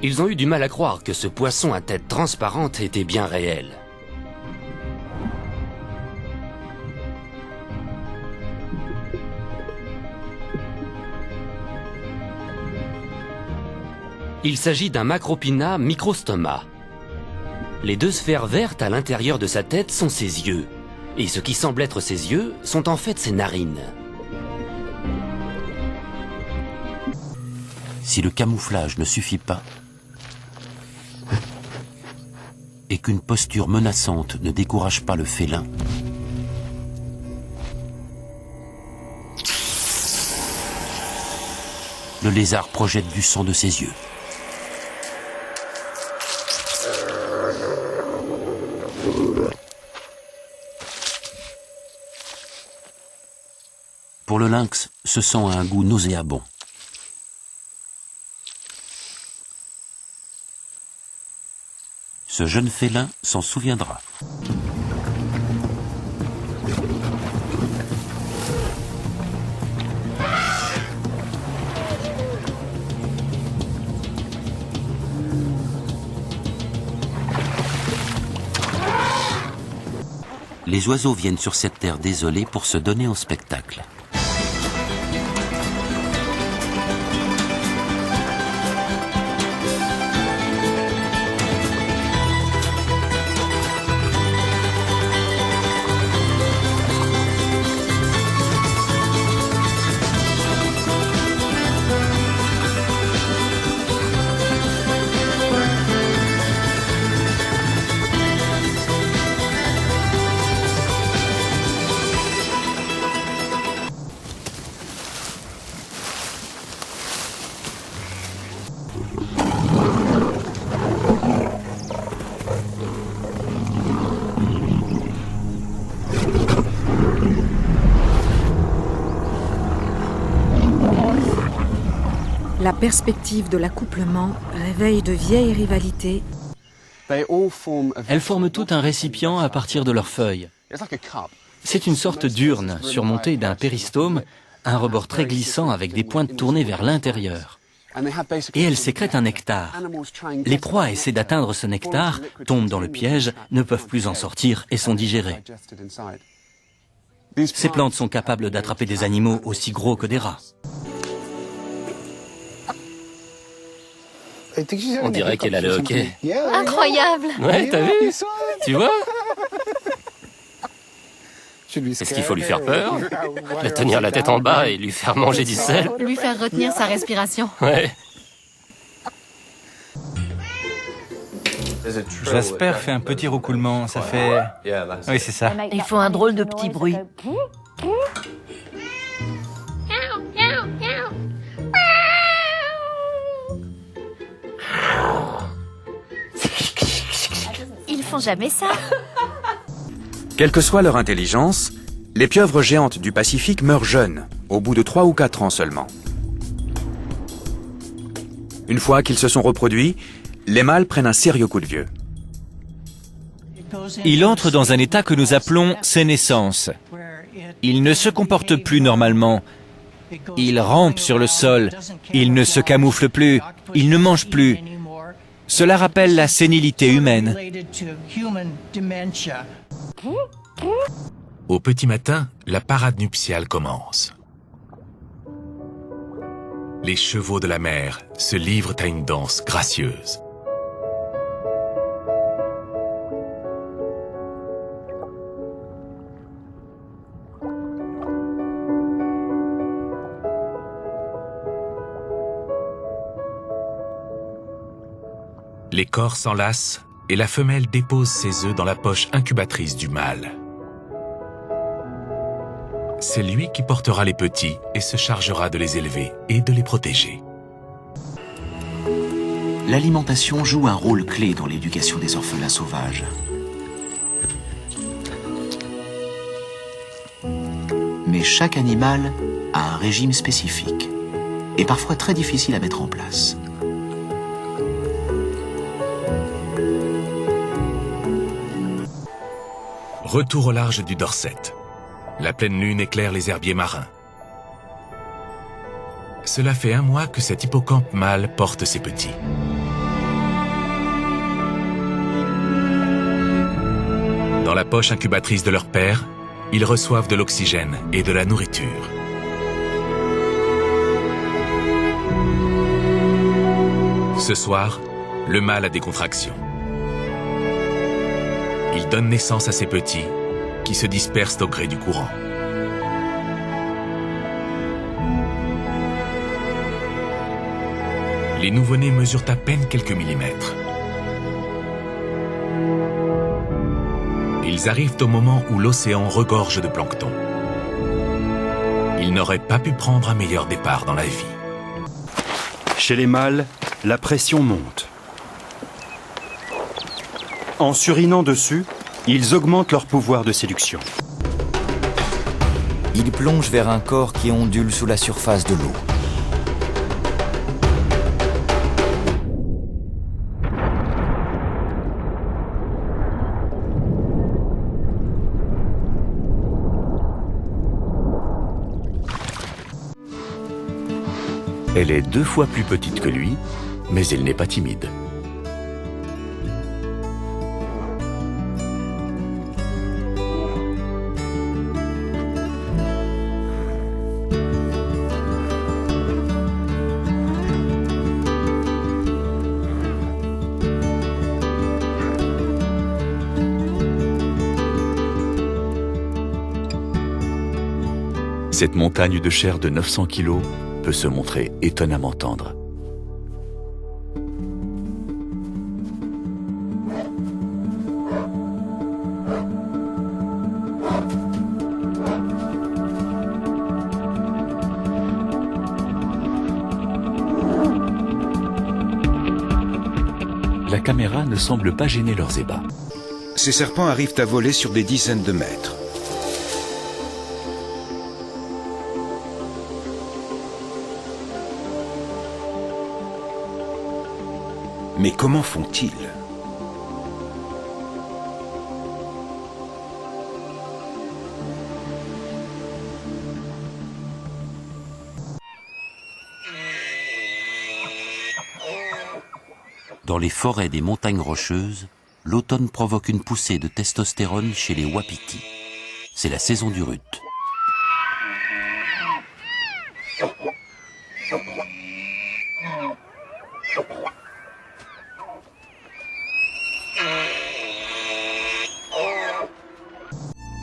Ils ont eu du mal à croire que ce poisson à tête transparente était bien réel. Il s'agit d'un Macropina microstoma. Les deux sphères vertes à l'intérieur de sa tête sont ses yeux. Et ce qui semble être ses yeux sont en fait ses narines. Si le camouflage ne suffit pas, et qu'une posture menaçante ne décourage pas le félin, le lézard projette du sang de ses yeux. Pour le lynx, ce sang a un goût nauséabond. Ce jeune félin s'en souviendra. Les oiseaux viennent sur cette terre désolée pour se donner en spectacle. La perspective de l'accouplement réveille de vieilles rivalités. Elles forment tout un récipient à partir de leurs feuilles. C'est une sorte d'urne surmontée d'un péristome, un rebord très glissant avec des pointes tournées vers l'intérieur. Et elles sécrètent un nectar. Les proies essaient d'atteindre ce nectar, tombent dans le piège, ne peuvent plus en sortir et sont digérées. Ces plantes sont capables d'attraper des animaux aussi gros que des rats. On dirait qu'elle a le hockey. Incroyable! Ouais, t'as vu? Tu vois? Est-ce qu'il faut lui faire peur? La tenir la tête en bas et lui faire manger du sel? Lui faire retenir sa respiration. Ouais. Jasper fait un petit roucoulement, ça fait... Oui, c'est ça. Il faut un drôle de petit bruit. Ils font jamais ça. Quelle que soit leur intelligence, les pieuvres géantes du Pacifique meurent jeunes, au bout de 3 ou 4 ans seulement. Une fois qu'ils se sont reproduits, les mâles prennent un sérieux coup de vieux. Il entre dans un état que nous appelons sénescence. Il ne se comporte plus normalement. Il rampe sur le sol. Il ne se camoufle plus. Il ne mange plus. Cela rappelle la sénilité humaine. Au petit matin, la parade nuptiale commence. Les chevaux de la mer se livrent à une danse gracieuse. Les corps s'enlacent et la femelle dépose ses œufs dans la poche incubatrice du mâle. C'est lui qui portera les petits et se chargera de les élever et de les protéger. L'alimentation joue un rôle clé dans l'éducation des orphelins sauvages. Mais chaque animal a un régime spécifique et parfois très difficile à mettre en place. Retour au large du Dorset. La pleine lune éclaire les herbiers marins. Cela fait 1 mois que cet hippocampe mâle porte ses petits. la poche incubatrice de leur père, ils reçoivent de l'oxygène et de la nourriture. Ce soir, le mâle a des contractions. Il donne naissance à ses petits, qui se dispersent au gré du courant. Les nouveau-nés mesurent à peine quelques millimètres. Ils arrivent au moment où l'océan regorge de plancton. Ils n'auraient pas pu prendre un meilleur départ dans la vie. Chez les mâles, la pression monte. En s'urinant dessus, ils augmentent leur pouvoir de séduction. Ils plongent vers un corps qui ondule sous la surface de l'eau. Elle est 2 fois plus petite que lui, mais elle n'est pas timide. Cette montagne de chair de 900 kilos peut se montrer étonnamment tendre. La caméra ne semble pas gêner leurs ébats. Ces serpents arrivent à voler sur des dizaines de mètres. Mais comment font-ils? Dans les forêts des montagnes rocheuses, l'automne provoque une poussée de testostérone chez les wapitis. C'est la saison du rut.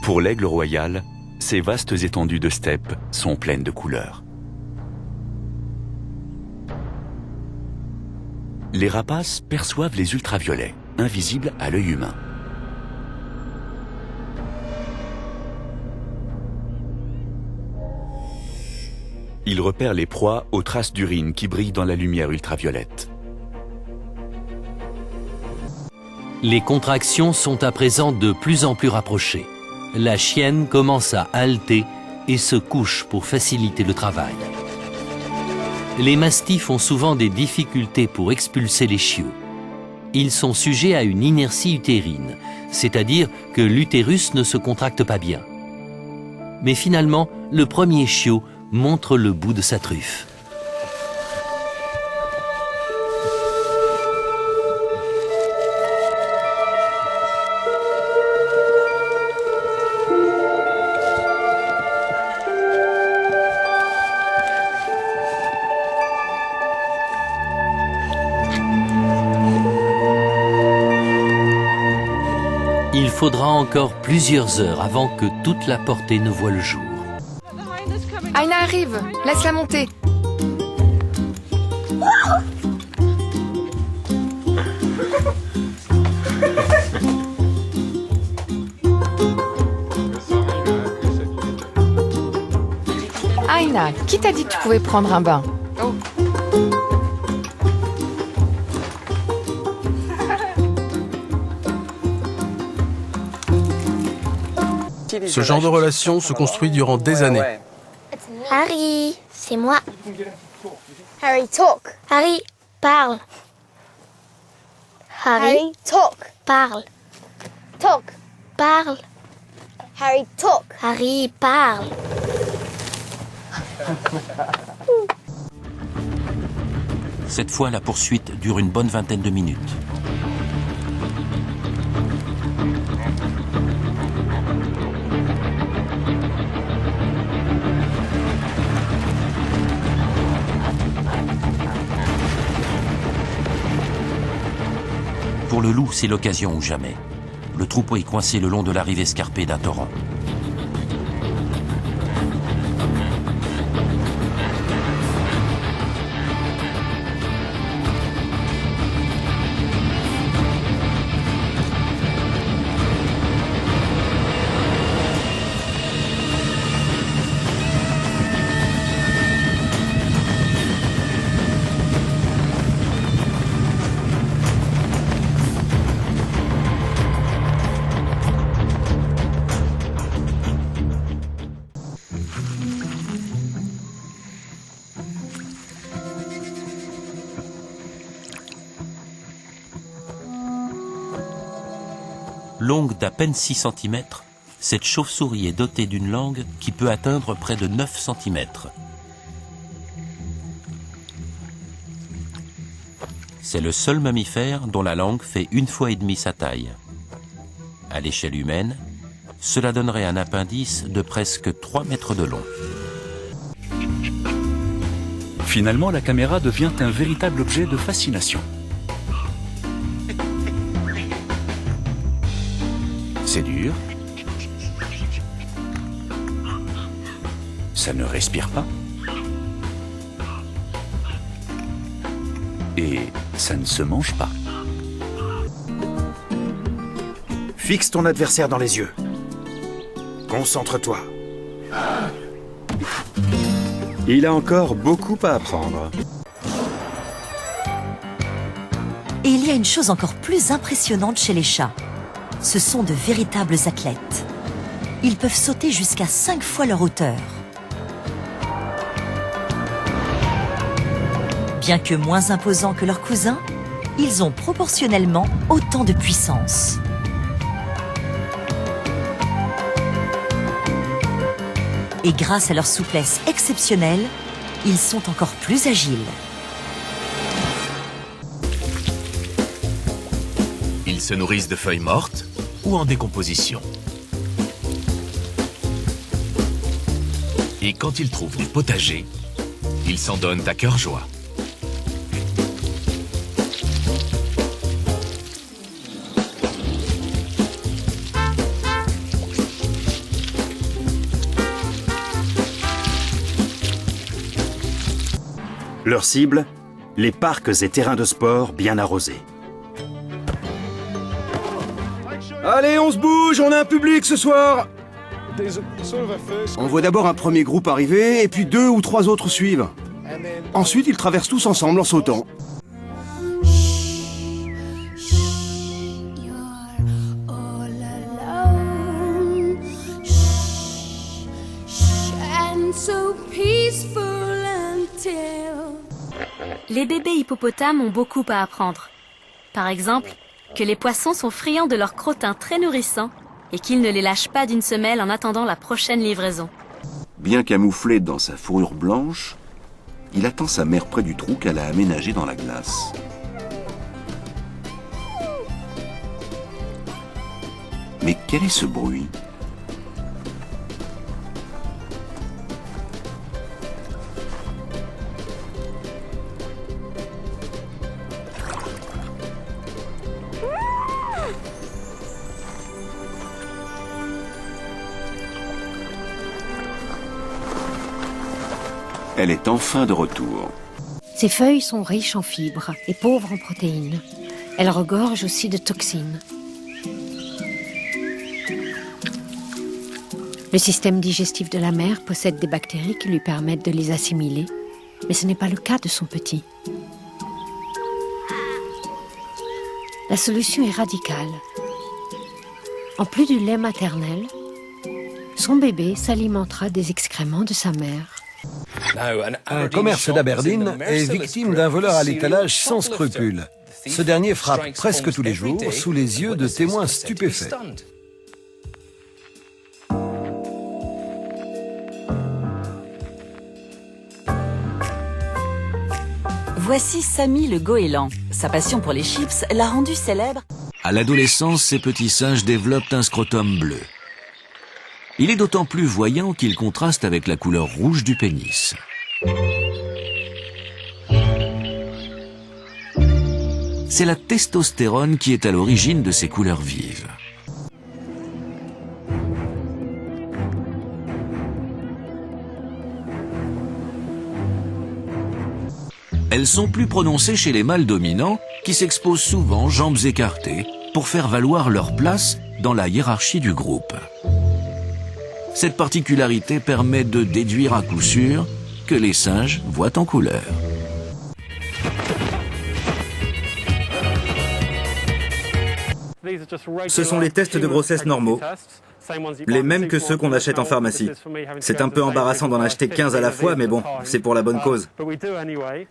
Pour l'aigle royal, ces vastes étendues de steppes sont pleines de couleurs. Les rapaces perçoivent les ultraviolets, invisibles à l'œil humain. Ils repèrent les proies aux traces d'urine qui brillent dans la lumière ultraviolette. Les contractions sont à présent de plus en plus rapprochées. La chienne commence à halter et se couche pour faciliter le travail. Les mastifs ont souvent des difficultés pour expulser les chiots. Ils sont sujets à une inertie utérine, c'est-à-dire que l'utérus ne se contracte pas bien. Mais finalement, le premier chiot montre le bout de sa truffe. Il faudra encore plusieurs heures avant que toute la portée ne voie le jour. Aina arrive, laisse-la monter. Aina, qui t'a dit que tu pouvais prendre un bain? Ce genre de relation se construit durant des années. Harry, c'est moi. Harry, talk. Harry, parle. Harry, talk. Parle. Talk. Parle. Harry, talk. Harry, parle. Cette fois, la poursuite dure une bonne vingtaine de minutes. Pour le loup, c'est l'occasion ou jamais. Le troupeau est coincé le long de la rive escarpée d'un torrent. Longue d'à peine 6 cm, cette chauve-souris est dotée d'une langue qui peut atteindre près de 9 cm. C'est le seul mammifère dont la langue fait 1,5 fois sa taille. À l'échelle humaine, cela donnerait un appendice de presque 3 mètres de long. Finalement, la caméra devient un véritable objet de fascination. C'est dur. Ça ne respire pas. Et ça ne se mange pas. Fixe ton adversaire dans les yeux. Concentre-toi. Il a encore beaucoup à apprendre. Et il y a une chose encore plus impressionnante chez les chats. Ce sont de véritables athlètes. Ils peuvent sauter jusqu'à 5 fois leur hauteur. Bien que moins imposants que leurs cousins, ils ont proportionnellement autant de puissance. Et grâce à leur souplesse exceptionnelle, ils sont encore plus agiles. Ils se nourrissent de feuilles mortes ou en décomposition. Et quand ils trouvent du potager, ils s'en donnent à cœur joie. Leur cible, les parcs et terrains de sport bien arrosés. Allez, on se bouge, on a un public ce soir. On voit d'abord un premier groupe arriver, et puis 2 ou 3 autres suivent. Ensuite, ils traversent tous ensemble en sautant. Les bébés hippopotames ont beaucoup à apprendre. Par exemple, que les poissons sont friands de leur crottin très nourrissant et qu'ils ne les lâchent pas d'une semelle en attendant la prochaine livraison. Bien camouflé dans sa fourrure blanche, il attend sa mère près du trou qu'elle a aménagé dans la glace. Mais quel est ce bruit ? Elle est enfin de retour. Ces feuilles sont riches en fibres et pauvres en protéines. Elles regorgent aussi de toxines. Le système digestif de la mère possède des bactéries qui lui permettent de les assimiler, mais ce n'est pas le cas de son petit. La solution est radicale. En plus du lait maternel, son bébé s'alimentera des excréments de sa mère. Un commerce d'Aberdeen est victime d'un voleur à l'étalage sans scrupules. Ce dernier frappe presque tous les jours sous les yeux de témoins stupéfaits. Voici Samy le goéland. Sa passion pour les chips l'a rendu célèbre. À l'adolescence, ces petits singes développent un scrotum bleu. Il est d'autant plus voyant qu'il contraste avec la couleur rouge du pénis. C'est la testostérone qui est à l'origine de ces couleurs vives. Elles sont plus prononcées chez les mâles dominants qui s'exposent souvent jambes écartées pour faire valoir leur place dans la hiérarchie du groupe. Cette particularité permet de déduire à coup sûr que les singes voient en couleur. Ce sont les tests de grossesse normaux, les mêmes que ceux qu'on achète en pharmacie. C'est un peu embarrassant d'en acheter 15 à la fois, mais bon, c'est pour la bonne cause.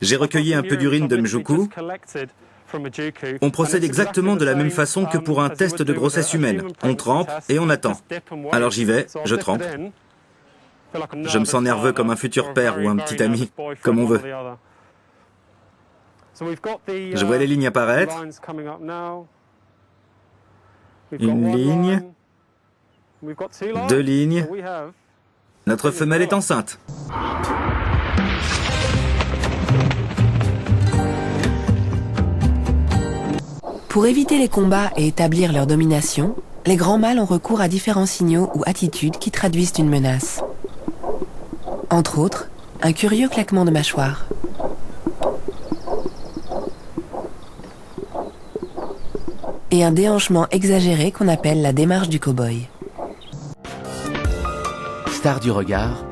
J'ai recueilli un peu d'urine de Mjuku. On procède exactement de la même façon que pour un test de grossesse humaine. On trempe et on attend. Alors j'y vais, je trempe. Je me sens nerveux comme un futur père ou un petit ami, comme on veut. Je vois les lignes apparaître. Une ligne, 2 lignes. Notre femelle est enceinte. Pour éviter les combats et établir leur domination, les grands mâles ont recours à différents signaux ou attitudes qui traduisent une menace. Entre autres, un curieux claquement de mâchoire. Et un déhanchement exagéré qu'on appelle la démarche du cow-boy. Star du regard,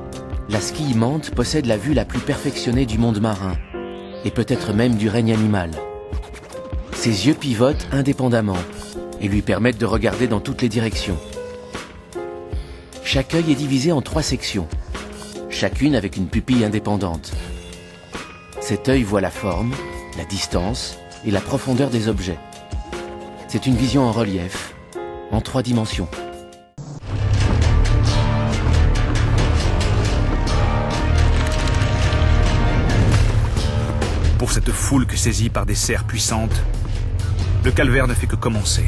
la skillimante possède la vue la plus perfectionnée du monde marin, et peut-être même du règne animal. Ses yeux pivotent indépendamment et lui permettent de regarder dans toutes les directions. Chaque œil est divisé en 3 sections, chacune avec une pupille indépendante. Cet œil voit la forme, la distance et la profondeur des objets. C'est une vision en relief, en 3 dimensions. Pour cette foule que saisie par des serres puissantes, le calvaire ne fait que commencer.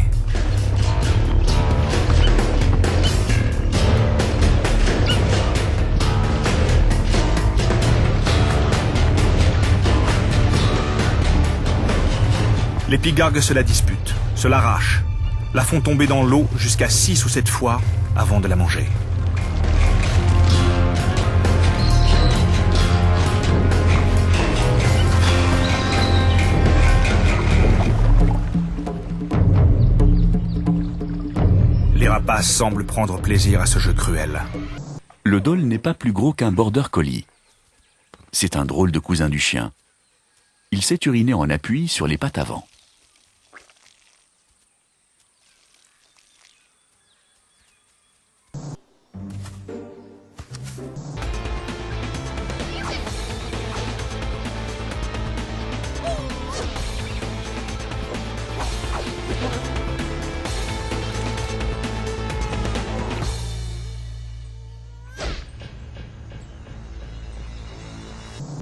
Les pigargues se la disputent, se l'arrachent, la font tomber dans l'eau jusqu'à 6 ou 7 fois avant de la manger. Les rapaces semblent prendre plaisir à ce jeu cruel. Le dhole n'est pas plus gros qu'un border collie. C'est un drôle de cousin du chien. Il sait uriner en appui sur les pattes avant.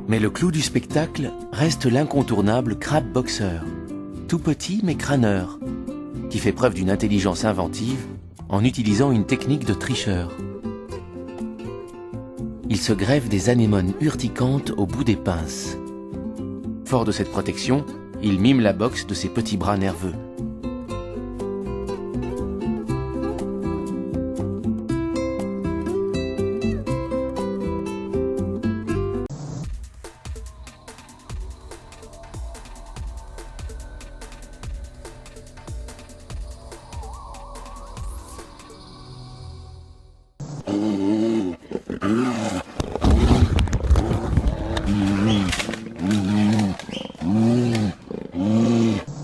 Mais le clou du spectacle reste l'incontournable crabe boxeur, tout petit mais crâneur, qui fait preuve d'une intelligence inventive en utilisant une technique de tricheur. Il se greffe des anémones urticantes au bout des pinces. Fort de cette protection, il mime la boxe de ses petits bras nerveux.